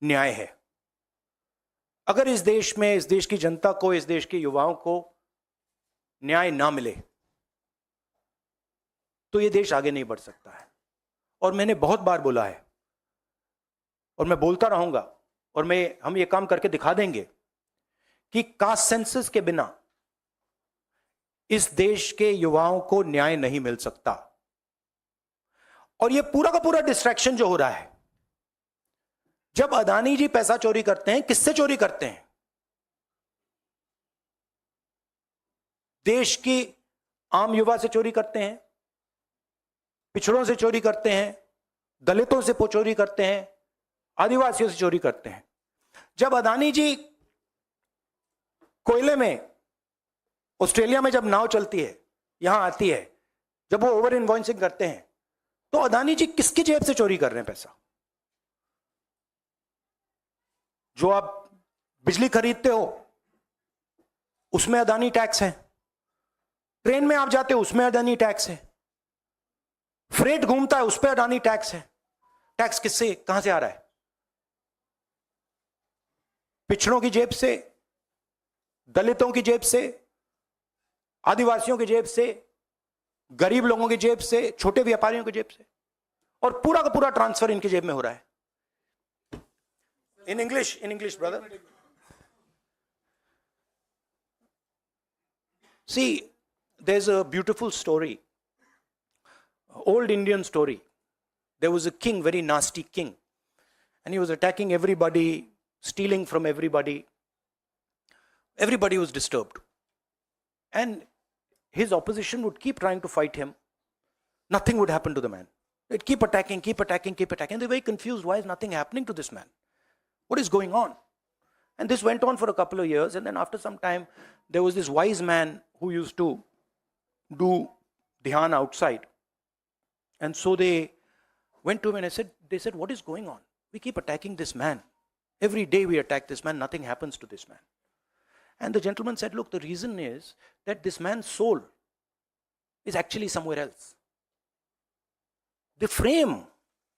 न्याय है। अगर इस देश में, इस देश की जनता को, इस देश के युवाओं को न्याय ना मिले तो यह देश आगे नहीं बढ़ सकता है। और मैंने बहुत बार बोला है और मैं बोलता रहूंगा, और हम ये काम करके दिखा देंगे कि कास्ट सेंसस के बिना इस देश के युवाओं को न्याय नहीं मिल सकता। और यह पूरा का पूरा डिस्ट्रैक्शन जो हो रहा है, जब अदानी जी पैसा चोरी करते हैं, किससे चोरी करते हैं? देश की आम युवा से चोरी करते हैं, पिछड़ों से चोरी करते हैं, दलितों से चोरी करते हैं, आदिवासियों से चोरी करते हैं। जब अदानी जी कोयले में, ऑस्ट्रेलिया में जब नाव चलती है, यहां आती है, जब वो ओवर इनवॉइसिंग करते हैं, तो अदानी जी किसकी जेब से चोरी कर रहे हैं पैसा? जो आप बिजली खरीदते हो उसमें अदानी टैक्स है, ट्रेन में आप जाते हो उसमें अदानी टैक्स है, फ्रेट घूमता है उस पर अदानी टैक्स है। टैक्स किससे, कहां से आ रहा है? पिछड़ों की जेब से, दलितों की जेब से, आदिवासियों की जेब से, गरीब लोगों की जेब से, छोटे व्यापारियों की जेब से, और पूरा का पूरा ट्रांसफर इनकी जेब में हो रहा है। In English, brother. See, there's a beautiful story, old Indian story. There was a king, very nasty king, and he was attacking everybody, stealing from everybody. Everybody was disturbed. And his opposition would keep trying to fight him. Nothing would happen to the man. They'd keep attacking, keep attacking, keep attacking. They're very confused. Why is nothing happening to this man? What is going on? And this went on for a couple of years, and then after some time, there was this wise man who used to do dhyan outside. And so they went to him and they said, what is going on? We keep attacking this man. Every day we attack this man, nothing happens to this man. And the gentleman said, look, the reason is that this man's soul is actually somewhere else. The frame,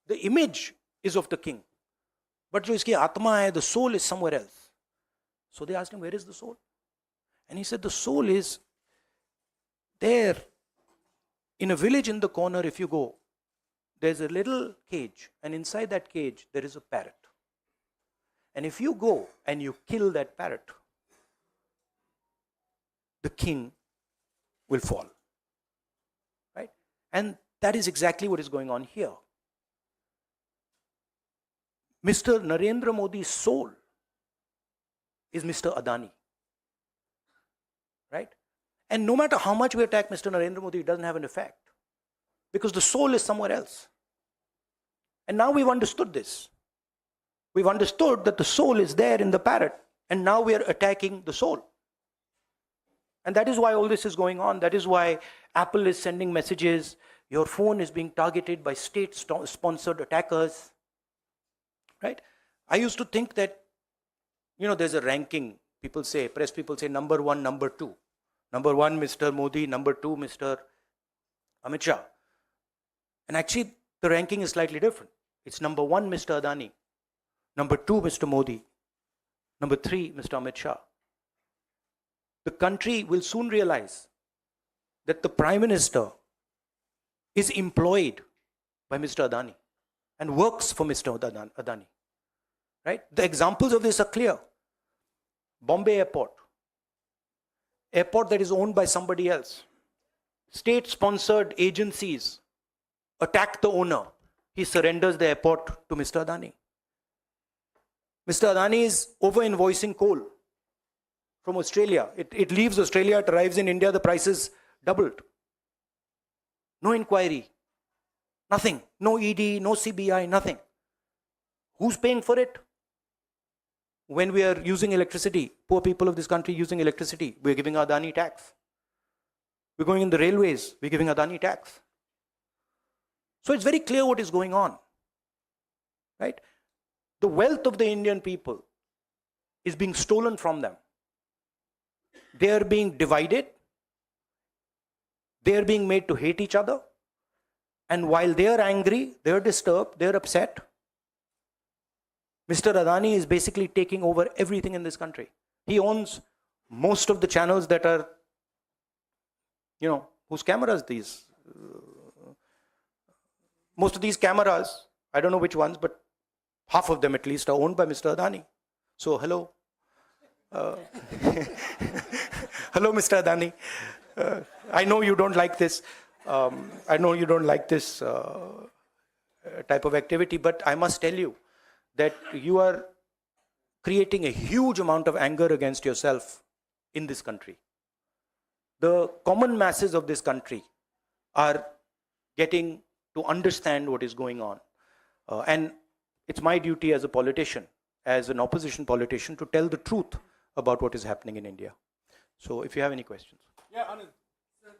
the image is of the king. But jo iski atma hai, the soul is somewhere else. So they asked him, where is the soul? And he said, the soul is there in a village in the corner. If you go, there's a little cage, and inside that cage there is a parrot. And if you go and you kill that parrot, the king will fall. Right? And that is exactly what is going on here. Mr. Narendra Modi's soul is Mr. Adani. Right? And no matter how much we attack Mr. Narendra Modi, it doesn't have an effect. Because the soul is somewhere else. And now we've understood this. We've understood that the soul is there in the parrot. And now we are attacking the soul. And that is why all this is going on. That is why Apple is sending messages. Your phone is being targeted by state-sponsored attackers. Right? I used to think that, there's a ranking. People say, press people say, number one, number two. Number one, Mr. Modi. Number two, Mr. Amit Shah. And actually, the ranking is slightly different. It's number one, Mr. Adani. Number two, Mr. Modi. Number three, Mr. Amit Shah. The country will soon realize that the Prime Minister is employed by Mr. Adani and works for Mr. Adani. Right? The examples of this are clear. Bombay Airport that is owned by somebody else. State-sponsored agencies attack the owner. He surrenders the airport to Mr. Adani. Mr. Adani is over-invoicing coal from Australia. It leaves Australia, it arrives in India, the price is doubled. No inquiry. Nothing. No ED, no CBI, nothing. Who's paying for it? When we are using electricity, poor people of this country using electricity, we're giving Adani tax. We're going in the railways, we're giving Adani tax. So it's very clear what is going on. Right? The wealth of the Indian people is being stolen from them. They are being divided. They are being made to hate each other. And while they are angry, they are disturbed, they are upset, Mr. Adani is basically taking over everything in this country. He owns most of the channels that are, whose cameras these. Most of these cameras, I don't know which ones, but half of them at least are owned by Mr. Adani. So, hello. Hello, Mr. Adani. I know you don't like this. I know you don't like this type of activity, but I must tell you that you are creating a huge amount of anger against yourself in this country. The common masses of this country are getting to understand what is going on. And it's my duty as a politician, as an opposition politician, to tell the truth about what is happening in India. So if you have any questions. Yeah, Anand. Sir,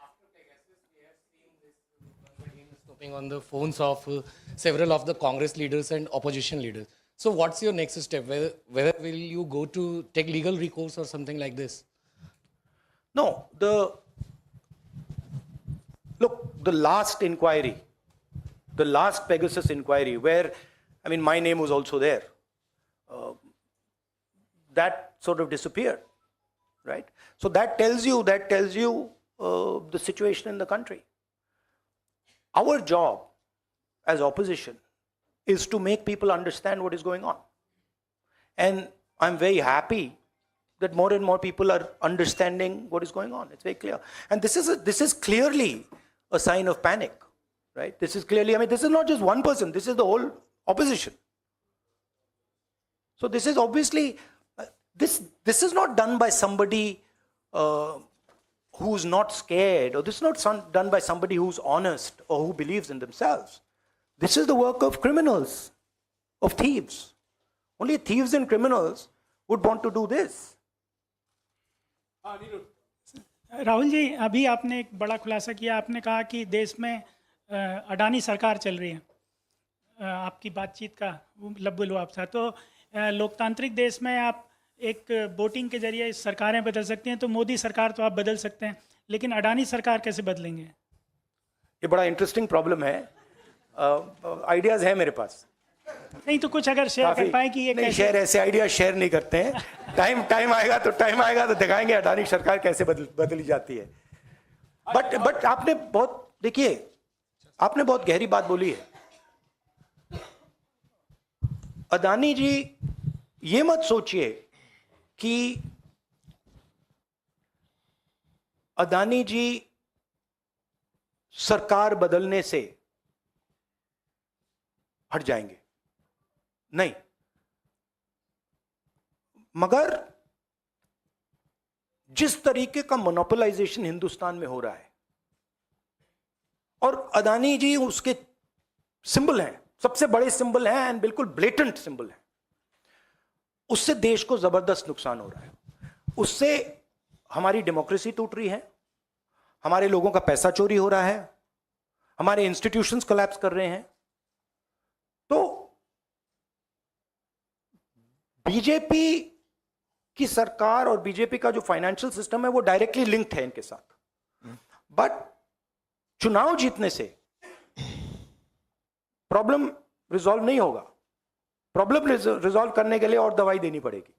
after Pegasus, we have seen this snooping on the phones of several of the Congress leaders and opposition leaders. So what's your next step? Whether will you go to take legal recourse or something like this? No, the last inquiry, the last Pegasus inquiry, where, my name was also there, that sort of disappeared, right? So that tells you the situation in the country. Our job as opposition is to make people understand what is going on. And I'm very happy that more and more people are understanding what is going on. It's very clear. And this is clearly a sign of panic, right? This is clearly, this is not just one person, this is the whole opposition. So this is obviously, this is not done by somebody who's not scared, or this is not done by somebody who's honest or who believes in themselves. This is the work of criminals, of thieves. Only thieves and criminals would want to do this. Rahul ji, अभी आपने एक बड़ा खुलासा किया, आपने कहा कि देश में अडानी सरकार चल रही है। आपकी बातचीत का लब्बो लुआब था। तो लोकतांत्रिक देश में आप एक वोटिंग के जरिए सरकारें बदल सकती हैं, तो मोदी सरकार तो आप बदल सकते हैं, लेकिन अडानी सरकार कैसे बदलेंगे? ये बड़ा इंटरेस्टिंग प्रॉब्लम है। आइडियाज है मेरे पास। नहीं तो कुछ अगर शेयर कर पाए कि ये नहीं, शेयर ऐसे आइडिया शेयर नहीं करते हैं। टाइम आएगा तो दिखाएंगे अडानी सरकार कैसे बदली जाती है। बट आपने बहुत गहरी बात बोली है। अडानी जी, ये मत सोचिए कि अडानी जी सरकार बदलने से हट जाएंगे, नहीं। मगर जिस तरीके का मोनोपोलाइजेशन हिंदुस्तान में हो रहा है, और अडानी जी उसके सिंबल हैं, सबसे बड़े सिंबल हैं एंड बिल्कुल ब्लेटेंट सिंबल हैं, उससे देश को जबरदस्त नुकसान हो रहा है। उससे हमारी डेमोक्रेसी टूट रही है, हमारे लोगों का पैसा चोरी हो रहा है, हमारे इंस्टीट्यूशंस कोलैप्स कर रहे हैं। तो बीजेपी की सरकार और बीजेपी का जो फाइनेंशियल सिस्टम है वो डायरेक्टली लिंक्ड है इनके साथ। बट चुनाव जीतने से प्रॉब्लम रिजॉल्व नहीं होगा। प्रॉब्लम रिजॉल्व करने के लिए और दवाई देनी पड़ेगी।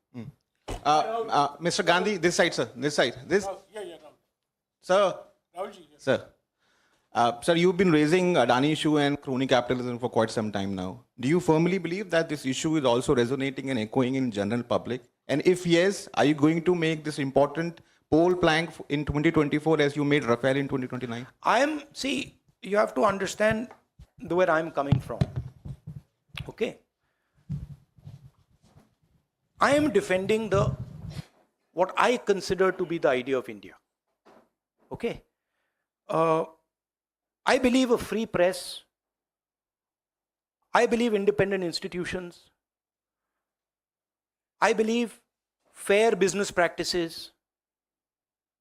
Mr. Gandhi, this side, sir. This side. This. Sir. Sir. Sir, you've been raising Adani issue and crony capitalism for quite some time now. Do you firmly believe that this issue is also resonating and echoing in general public? And if yes, are you going to make this important poll plank in 2024 as you made Rafael in 2029? You have to understand where I'm coming from. Okay. I am defending what I consider to be the idea of India. Okay. I believe a free press. I believe independent institutions. I believe fair business practices.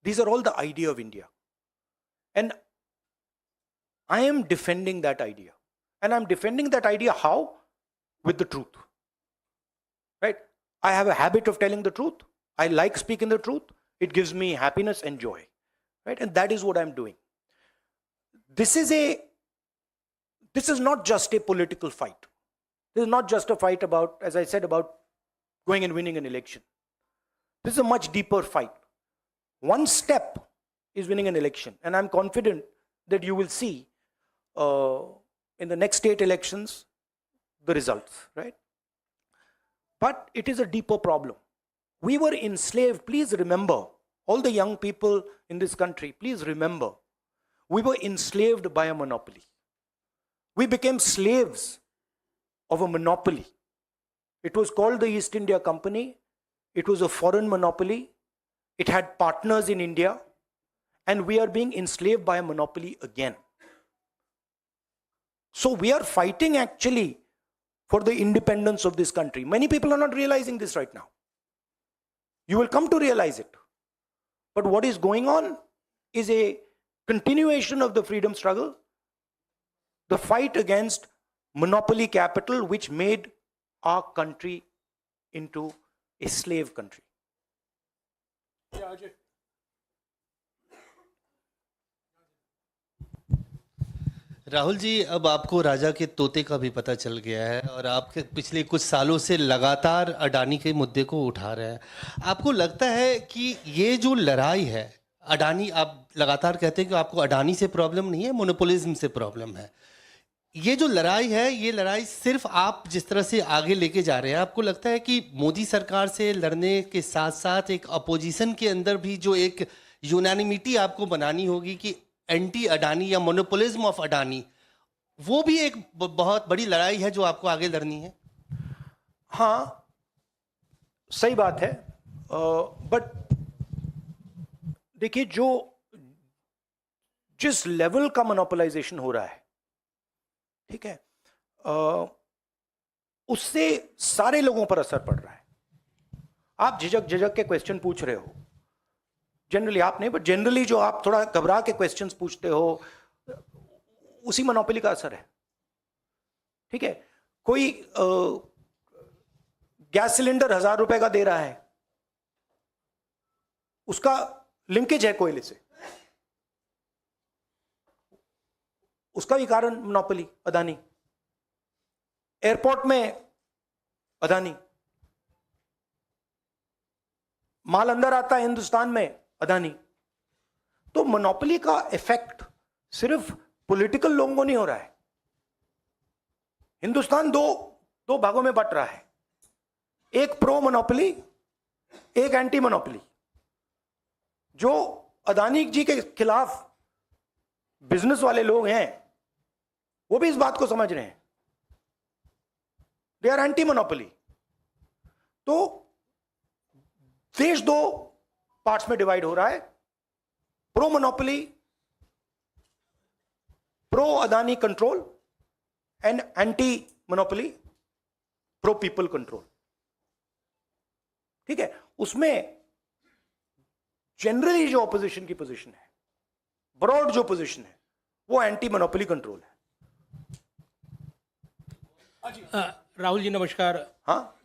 These are all the idea of India. And I am defending that idea. And I'm defending that idea how? With the truth. Right? I have a habit of telling the truth. I like speaking the truth. It gives me happiness and joy. Right? And that is what I'm doing. This is not just a political fight. This is not just a fight about, as I said, about going and winning an election. This is a much deeper fight. One step is winning an election, and I'm confident that you will see in the next state elections the results, right? But it is a deeper problem. We were enslaved. Please remember, all the young people in this country, please remember, we were enslaved by a monopoly. We became slaves of a monopoly. It was called the East India Company. It was a foreign monopoly. It had partners in India. And we are being enslaved by a monopoly again. So we are fighting actually for the independence of this country. Many people are not realizing this right now. You will come to realize it. But what is going on is a continuation of the freedom struggle, the fight against monopoly capital, which made our country into a slave country. Rahul ji, अब आपको राजा के तोते का भी पता चल गया है और आप पिछले कुछ सालों से लगातार अडानी के मुद्दे को उठा रहे हैं। आपको लगता है कि ये जो लड़ाई है, अडानी, आप लगातार कहते हैं कि आपको अडानी से प्रॉब्लम नहीं है, मोनोपोलिज्म से प्रॉब्लम है। ये जो लड़ाई है, ये लड़ाई सिर्फ आप जिस तरह से आगे लेके जा रहे हैं, आपको लगता है कि मोदी सरकार से लड़ने के साथ साथ एक अपोजिशन के अंदर भी जो एक यूनानिमिटी आपको बनानी होगी कि एंटी अडानी या मोनोपोलिज्म ऑफ अडानी, वो भी एक बहुत बड़ी लड़ाई है जो आपको आगे लड़नी है? हाँ, सही बात है। बट देखिए, जिस लेवल का मोनोपोलाइजेशन हो रहा है, ठीक है, उससे सारे लोगों पर असर पड़ रहा है। आप झिझक के क्वेश्चन पूछ रहे हो, जनरली आप नहीं, बट जनरली जो आप थोड़ा घबरा के क्वेश्चंस पूछते हो, उसी मोनोपोली का असर है। ठीक है, कोई गैस सिलेंडर 1000 रुपए का दे रहा है, उसका लिंकेज है कोयले से, उसका भी कारण मोनोपोली, अदानी। एयरपोर्ट में अदानी, माल अंदर आता है हिंदुस्तान में, अदानी। तो मोनोपोली का इफेक्ट सिर्फ पॉलिटिकल लोगों को नहीं हो रहा है। हिंदुस्तान दो भागों में बट रहा है, एक प्रो मोनोपोली, एक एंटी मोनोपोली। जो अदानी जी के खिलाफ बिजनेस वाले लोग हैं, वो भी इस बात को समझ रहे हैं, दे आर एंटी मोनोपोली। तो देश दो पार्ट्स में डिवाइड हो रहा है, pro monopoly, pro Adani control, and anti monopoly, pro people control. ठीक है, उसमें जनरली जो ऑपोजिशन की पोजीशन है, ब्रॉड जो पोजीशन है, वो एंटी मोनोपोली कंट्रोल है। राहुल जी नमस्कार। हाँ,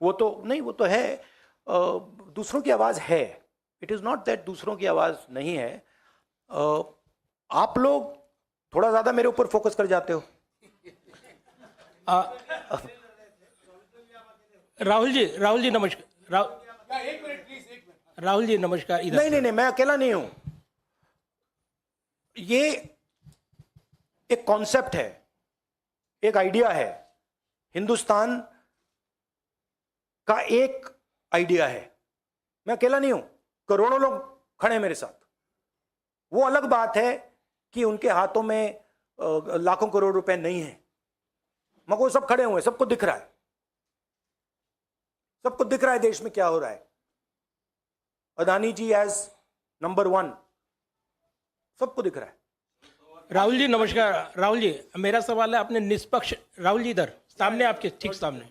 वो तो नहीं, वो तो है, दूसरों की आवाज है। इट इज नॉट दैट दूसरों की आवाज नहीं है। आप लोग थोड़ा ज्यादा मेरे ऊपर फोकस कर जाते हो। राहुल जी नमस्कार। राहुल जी नमस्कार। नहीं, मैं अकेला नहीं हूं। ये एक कॉन्सेप्ट है, एक आइडिया है, हिंदुस्तान का एक आइडिया है। मैं अकेला नहीं हूं, करोड़ों लोग खड़े हैं मेरे साथ। वो अलग बात है कि उनके हाथों में लाखों करोड़ रुपए नहीं है, मगर वो सब खड़े हुए हैं, सबको दिख रहा है, सबको दिख रहा है देश में क्या हो रहा है। अदानी जी एज नंबर 1, सबको दिख रहा है। राहुल जी नमस्कार। राहुल जी, मेरा सवाल है, आपने निष्पक्ष, राहुल जी इधर सामने, आपके ठीक सामने।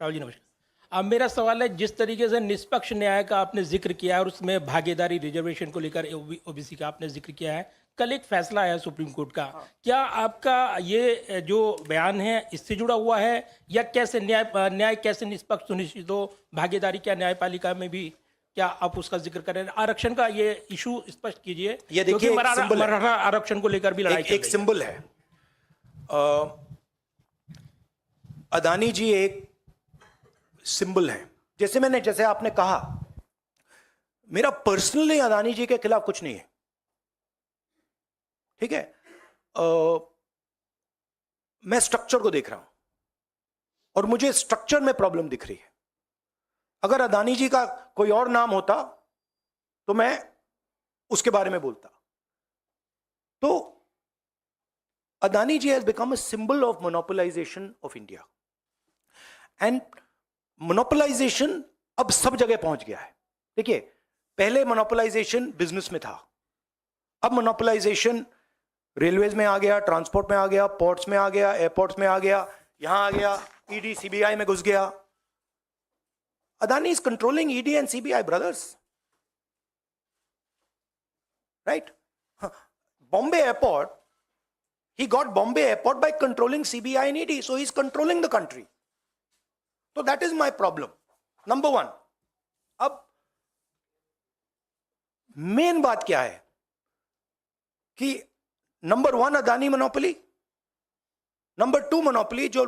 राहुल जी नमस्कार। अब मेरा सवाल है, जिस तरीके से निष्पक्ष न्याय का आपने जिक्र किया है और उसमें भागीदारी रिजर्वेशन को लेकर ओबीसी का आपने जिक्र किया है, कल एक फैसला आया सुप्रीम कोर्ट का, क्या आपका ये जो बयान है इससे जुड़ा हुआ है, या कैसे न्याय कैसे निष्पक्ष सुनिश्चित हो, भागीदारी क्या न्यायपालिका में भी, क्या आप उसका जिक्र करें? आरक्षण का ये इशू स्पष्ट कीजिए, ये देखिए, क्योंकि एक symbol है। मराठा आरक्षण को लेकर भी लड़ाई चल एक रही है। सिंबल है। अदानी जी एक सिंबल है। जैसे आपने कहा, मेरा पर्सनली अदानी जी के खिलाफ कुछ नहीं है, ठीक है। मैं स्ट्रक्चर को देख रहा हूं और मुझे स्ट्रक्चर में प्रॉब्लम दिख रही है। अगर अदानी जी का कोई और नाम होता तो मैं उसके बारे में बोलता। तो Adani ji has become a symbol of monopolization of India, and monopolization अब सब जगह पहुंच गया है। देखिए, पहले मोनोपोलाइजेशन बिजनेस में था, अब मोनोपोलाइजेशन रेलवेज में आ गया, ट्रांसपोर्ट में आ गया, पोर्ट्स में आ गया, एयरपोर्ट्स में आ गया, यहां आ गया, ईडी सीबीआई में घुस गया। Adani is controlling ED and CBI, brothers, right? Bombay airport, he got Bombay airport by controlling CBI and ED, so he's controlling the country. So that is my problem, number one. अब main बात क्या है कि number one Adani monopoly, number two monopoly जो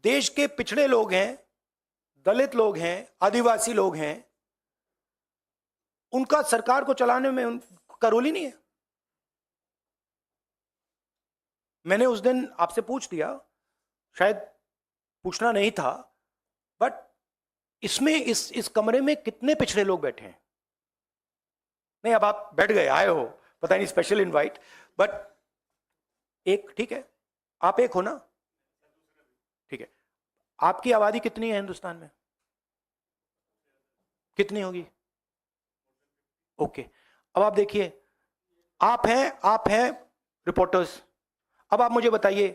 देश के पिछड़े लोग हैं, दलित लोग हैं, आदिवासी लोग हैं, उनका सरकार को चलाने में उनका रोल ही नहीं है। मैंने उस दिन आपसे पूछ दिया, शायद पूछना नहीं था, बट इसमें इस कमरे में कितने पिछड़े लोग बैठे हैं? नहीं, अब आप बैठ गए, आए हो, पता नहीं, स्पेशल इनवाइट, बट एक, ठीक है, आप एक हो ना, ठीक है। आपकी आबादी कितनी है हिंदुस्तान में? कितनी होगी? ओके, अब आप देखिए, आप हैं रिपोर्टर्स। अब आप मुझे बताइए,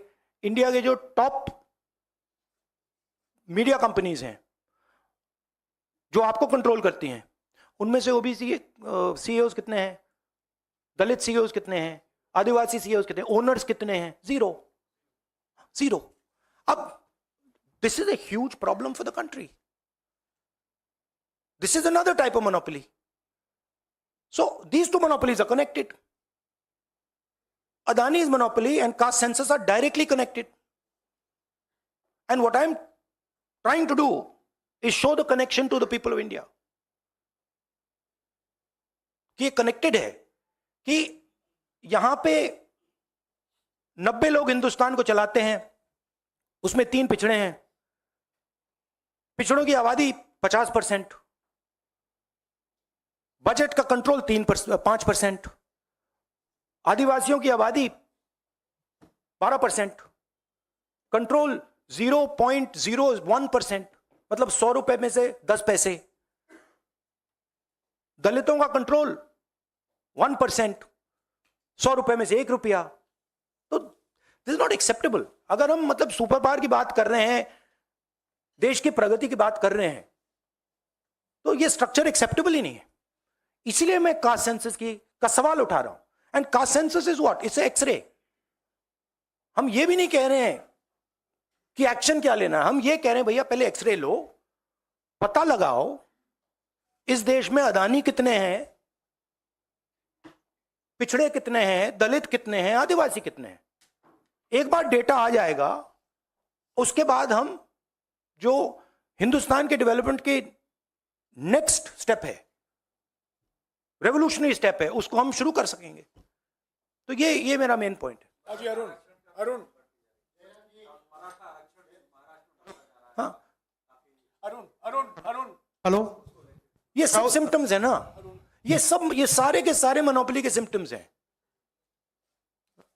इंडिया के जो टॉप मीडिया कंपनीज हैं जो आपको कंट्रोल करती हैं, उनमें से ओबीसी सीईओज कितने हैं? दलित सीईओज कितने हैं? आदिवासी सीईओज कितने हैं? ओनर्स कितने हैं? जीरो। अब this is a huge problem for the country. This is another type of monopoly. So these two monopolies are connected. Adani's monopoly and caste census are directly connected. And what I'm trying to do is show the connection to the people of India. कि ये connected है, कि यहां पे 90 लोग हिंदुस्तान को चलाते हैं, उसमें 3 पिछड़े हैं, पिछड़ों की आबादी 50%, बजट का कंट्रोल 5%, आदिवासियों की आबादी 12%, कंट्रोल 0.01%, मतलब 100 रुपए में से 10 पैसे, दलितों का कंट्रोल 1%, 100 रुपए में से 1 रुपया। तो दिस इज नॉट एक्सेप्टेबल। अगर हम मतलब सुपर पावर की बात कर रहे हैं, देश की प्रगति की बात कर रहे हैं, तो ये स्ट्रक्चर एक्सेप्टेबल ही नहीं है। इसीलिए मैं कास्ट सेंसस का सवाल उठा रहा हूं। And caste census is what? It's X-ray. हम ये भी नहीं कह रहे हैं कि एक्शन क्या लेना है, हम ये कह रहे हैं भैया पहले एक्सरे लो, पता लगाओ इस देश में अदानी कितने हैं, पिछड़े कितने हैं, दलित कितने हैं, आदिवासी कितने हैं। एक बार डेटा आ जाएगा, उसके बाद हम जो हिंदुस्तान के डेवलपमेंट के नेक्स्ट स्टेप है, रेवोल्यूशनरी स्टेप है, उसको हम शुरू कर सकेंगे। तो ये मेरा मेन पॉइंट है। अजी अरुण हाँ, अरुण हेलो, ये सब सिम्टम्स है ना, ये सारे के सारे मोनोपोली के सिम्टम्स हैं।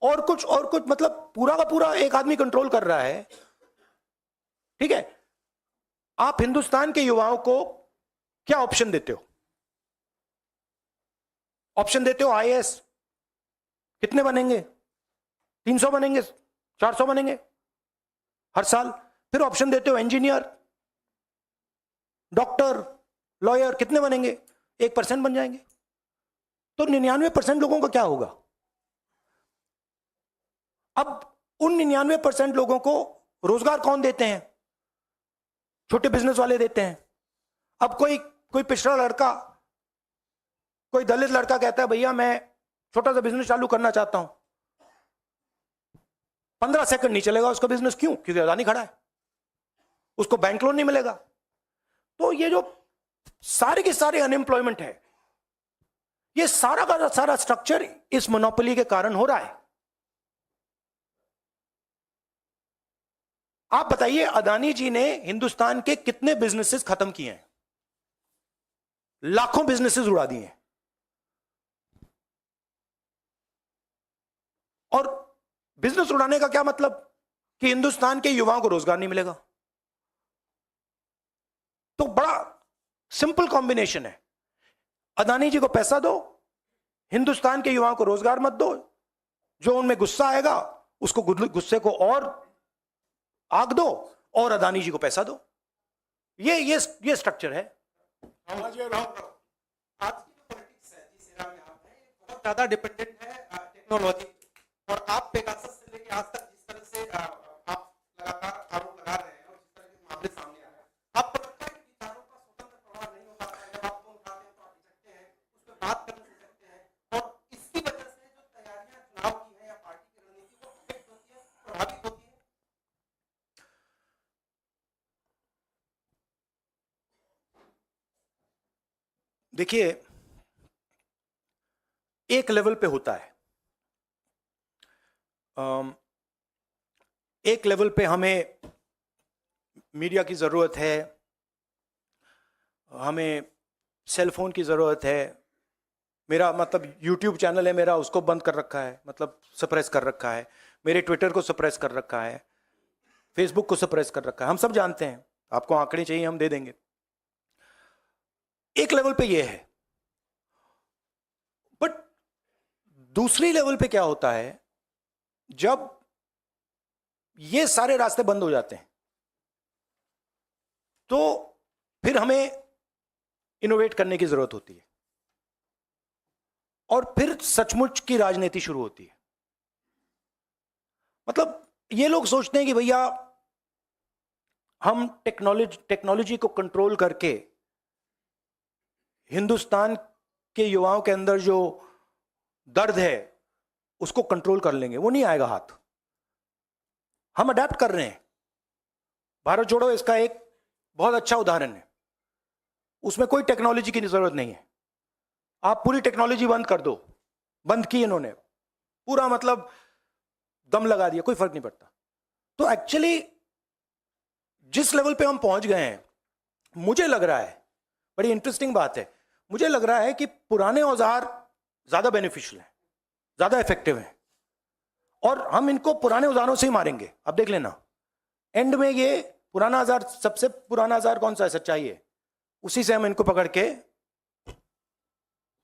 और कुछ मतलब पूरा का पूरा एक आदमी कंट्रोल कर रहा है, ठीक है। आप हिंदुस्तान के युवाओं को क्या ऑप्शन देते हो? ऑप्शन देते हो आईएएस, कितने बनेंगे? 300 बनेंगे, 400 बनेंगे हर साल। फिर ऑप्शन देते हो इंजीनियर, डॉक्टर, लॉयर कितने बनेंगे? 1% बन जाएंगे। तो 99% लोगों का क्या होगा? अब उन 99% लोगों को रोजगार कौन देते हैं? छोटे बिजनेस वाले देते हैं। अब कोई पिछड़ा लड़का, कोई दलित लड़का कहता है भैया मैं छोटा सा बिजनेस चालू करना चाहता हूं, 15 सेकंड नहीं चलेगा उसका बिजनेस। क्यों? क्योंकि अदानी खड़ा है, उसको बैंक लोन नहीं मिलेगा। तो ये जो सारे के सारे अनएम्प्लॉयमेंट है, ये सारा का सारा स्ट्रक्चर इस मोनोपोली के कारण हो रहा है। आप बताइए, अदानी जी ने हिंदुस्तान के कितने बिजनेसेस खत्म किए हैं? लाखों बिजनेसेस उड़ा दिए हैं। और बिजनेस उड़ाने का क्या मतलब? कि हिंदुस्तान के युवाओं को रोजगार नहीं मिलेगा। तो बड़ा सिंपल कॉम्बिनेशन है, अदानी जी को पैसा दो, हिंदुस्तान के युवाओं को रोजगार मत दो। जो उनमें गुस्सा आएगा उसको गुस्से को और आग दो, और अदानी जी को पैसा दो। ये स्ट्रक्चर है। हाँ जी, राहुल। आज की जो पॉलिटिक्स है जिस एरा में आप हैं, बहुत ज्यादा डिपेंडेंट है टेक्नोलॉजी। और आप पेगासस से लेके आज तक जिस तरह से आप लगातार आरोप लगा रहे हैं और जिस तरह के मामले सामने आ रहे हैं, आपको लगता है कि विचारों का स्वतंत्र प्रवाह नहीं हो पाता है? जब आप फोन उठाते हैं तो आप हिचकते हैं, उस पर बात करने से सकते हैं, और इसकी वजह से जो तैयारियां चुनाव की है या पार्टी की रणनीति को अफेक्ट होती है, प्रभावित होती है। देखिए, एक लेवल पे होता है। एक लेवल पे हमें मीडिया की ज़रूरत है, हमें सेल फोन की ज़रूरत है। मेरा मतलब यूट्यूब चैनल है मेरा, उसको बंद कर रखा है, मतलब सप्रेस कर रखा है। मेरे ट्विटर को सप्रेस कर रखा है, फेसबुक को सप्रेस कर रखा है। हम सब जानते हैं। आपको आंकड़े चाहिए हम दे देंगे। एक लेवल पे ये है, बट दूसरी लेवल पे क्या होता है, जब ये सारे रास्ते बंद हो जाते हैं तो फिर हमें इनोवेट करने की जरूरत होती है, और फिर सचमुच की राजनीति शुरू होती है। मतलब ये लोग सोचते हैं कि भैया हम टेक्नोलॉजी को कंट्रोल करके हिंदुस्तान के युवाओं के अंदर जो दर्द है उसको कंट्रोल कर लेंगे। वो नहीं आएगा हाथ। हम अडेप्ट कर रहे हैं। भारत जोड़ो इसका एक बहुत अच्छा उदाहरण है। उसमें कोई टेक्नोलॉजी की जरूरत नहीं है। आप पूरी टेक्नोलॉजी बंद कर दो, बंद की इन्होंने, पूरा मतलब दम लगा दिया, कोई फर्क नहीं पड़ता। तो एक्चुअली जिस लेवल पे हम पहुंच गए हैं, मुझे लग रहा है, बड़ी इंटरेस्टिंग बात है, मुझे लग रहा है कि पुराने औजार ज्यादा बेनिफिशियल हैं, ज्यादा इफेक्टिव हैं, और हम इनको पुराने औजारों से ही मारेंगे। अब देख लेना, एंड में ये पुराना औजार, सबसे पुराना औजार कौन सा है? सच्चाई है। उसी से हम इनको पकड़ के,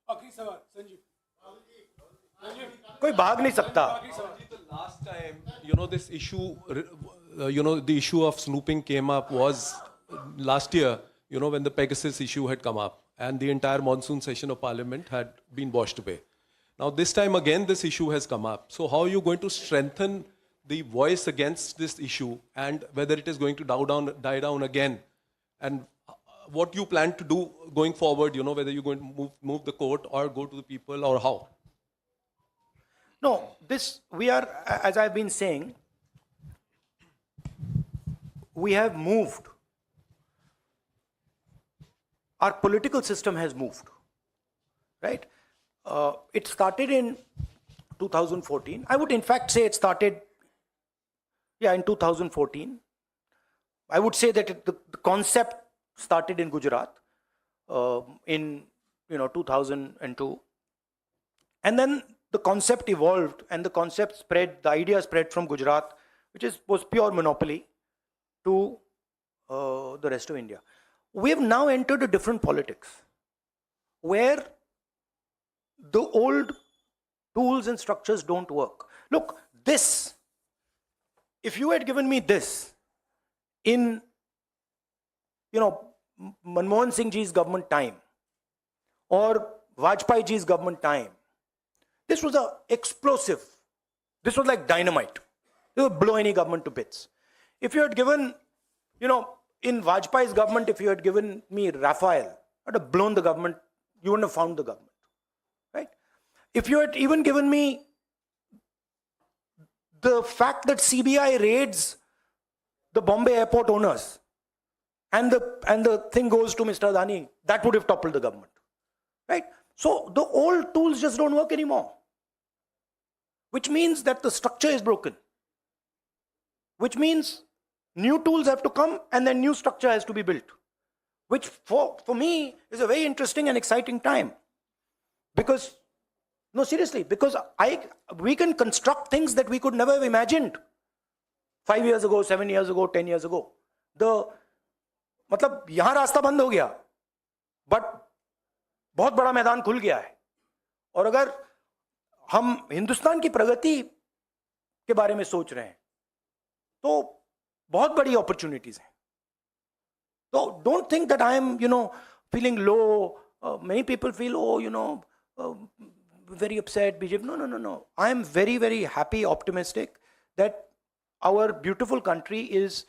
आखिरी सवाल संजीव। कोई भाग नहीं सकता। Last time, this issue, the issue of snooping came up was last year, when the Pegasus issue had come up and the entire monsoon session of parliament had been washed away. Now, this time again, this issue has come up. So how are you going to strengthen the voice against this issue, and whether it is going to die down again, and what you plan to do going forward, whether you're going to move the court or go to the people, or how? No, we are, as I've been saying, we have moved. Our political system has moved, right? It started in 2014. I would in fact say it started, in 2014. I would say that the concept started in Gujarat in 2002. And then the concept evolved, and the concept spread, the idea spread from Gujarat, which was pure monopoly, to the rest of India. We have now entered a different politics, where the old tools and structures don't work. Look, this, if you had given me this in, Manmohan Singh ji's government time or Vajpayee ji's government time, this was a explosive. This was like dynamite. It would blow any government to bits. If you had given, in Vajpayee's government, if you had given me Rafael, I'd have blown the government. You wouldn't have found the government, right? If you had even given me the fact that CBI raids the Bombay airport owners and the thing goes to Mr. Adani, that would have toppled the government, right? So the old tools just don't work anymore, which means that the structure is broken, which means new tools have to come and then new structure has to be built, which for me is a very interesting and exciting time. Because, no, seriously, because we can construct things that we could never have imagined 5 years ago, 7 years ago, 10 years ago. मतलब यहां रास्ता बंद हो गया, but बहुत बड़ा मैदान खुल गया है. और अगर हम हिंदुस्तान की प्रगति के बारे में सोच रहे हैं तो बहुत बड़ी अपॉर्चुनिटीज हैं. तो don't think that I am feeling low. Many people feel, very upset, BJP. No. I am very, very happy, optimistic that our beautiful country is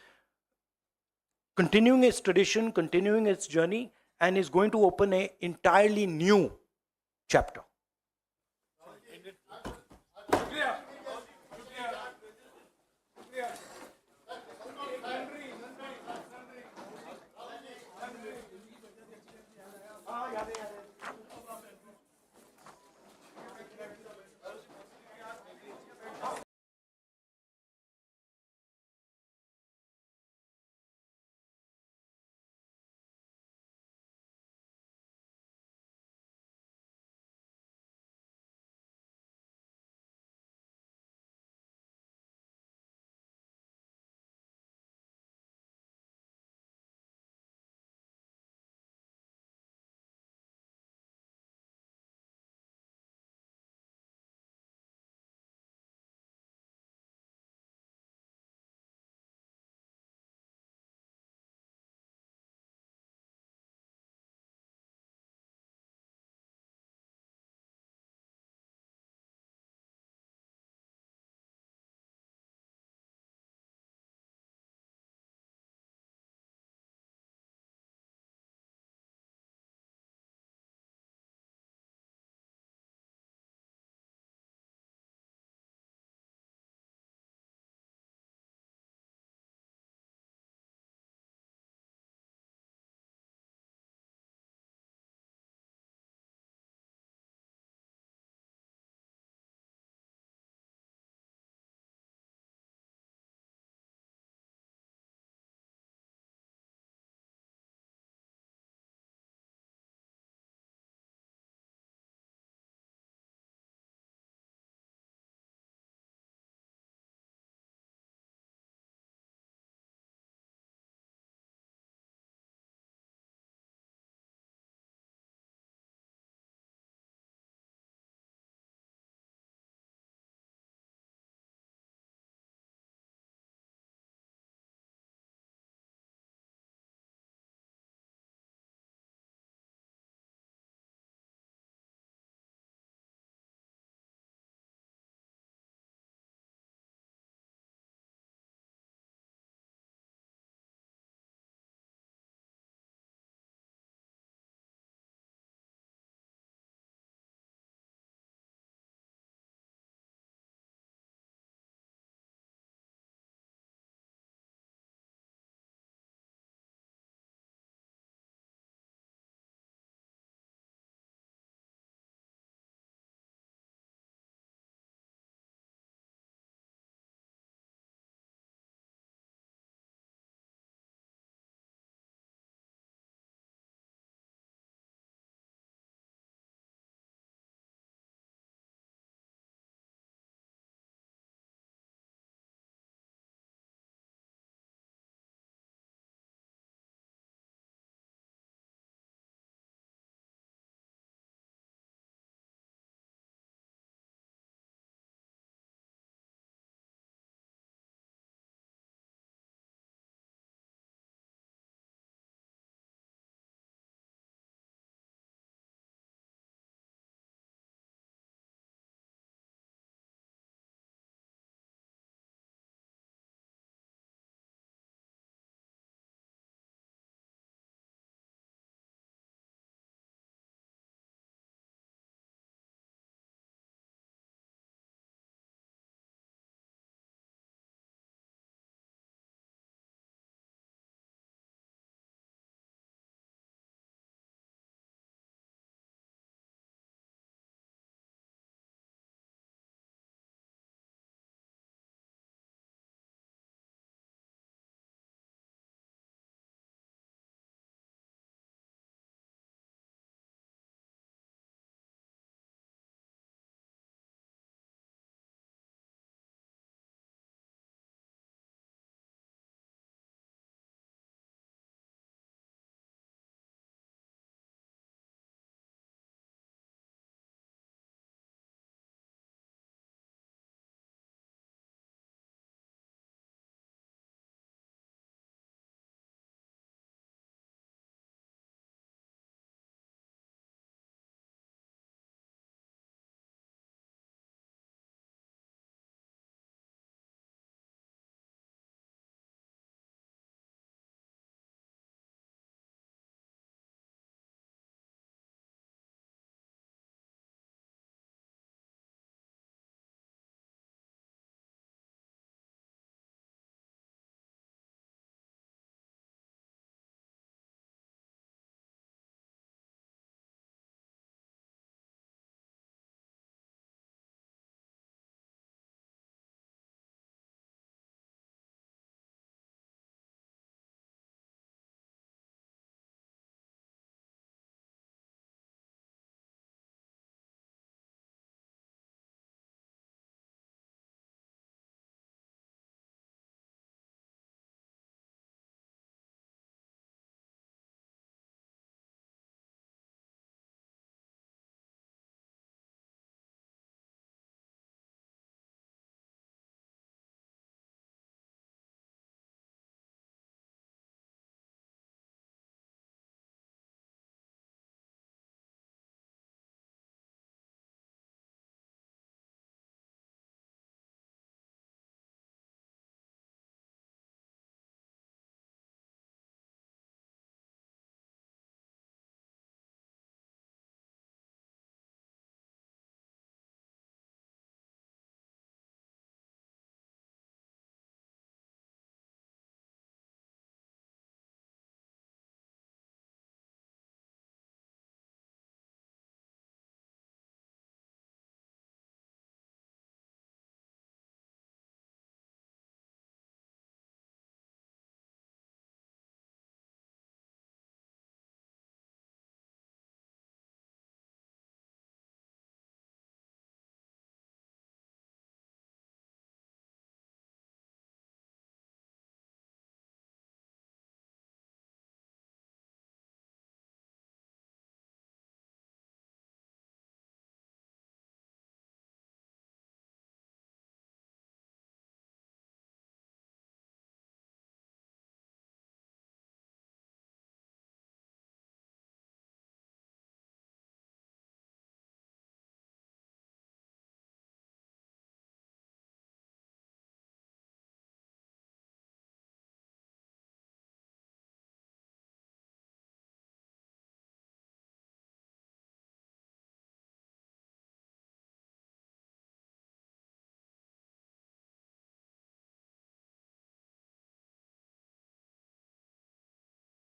continuing its tradition, continuing its journey, and is going to open an entirely new chapter.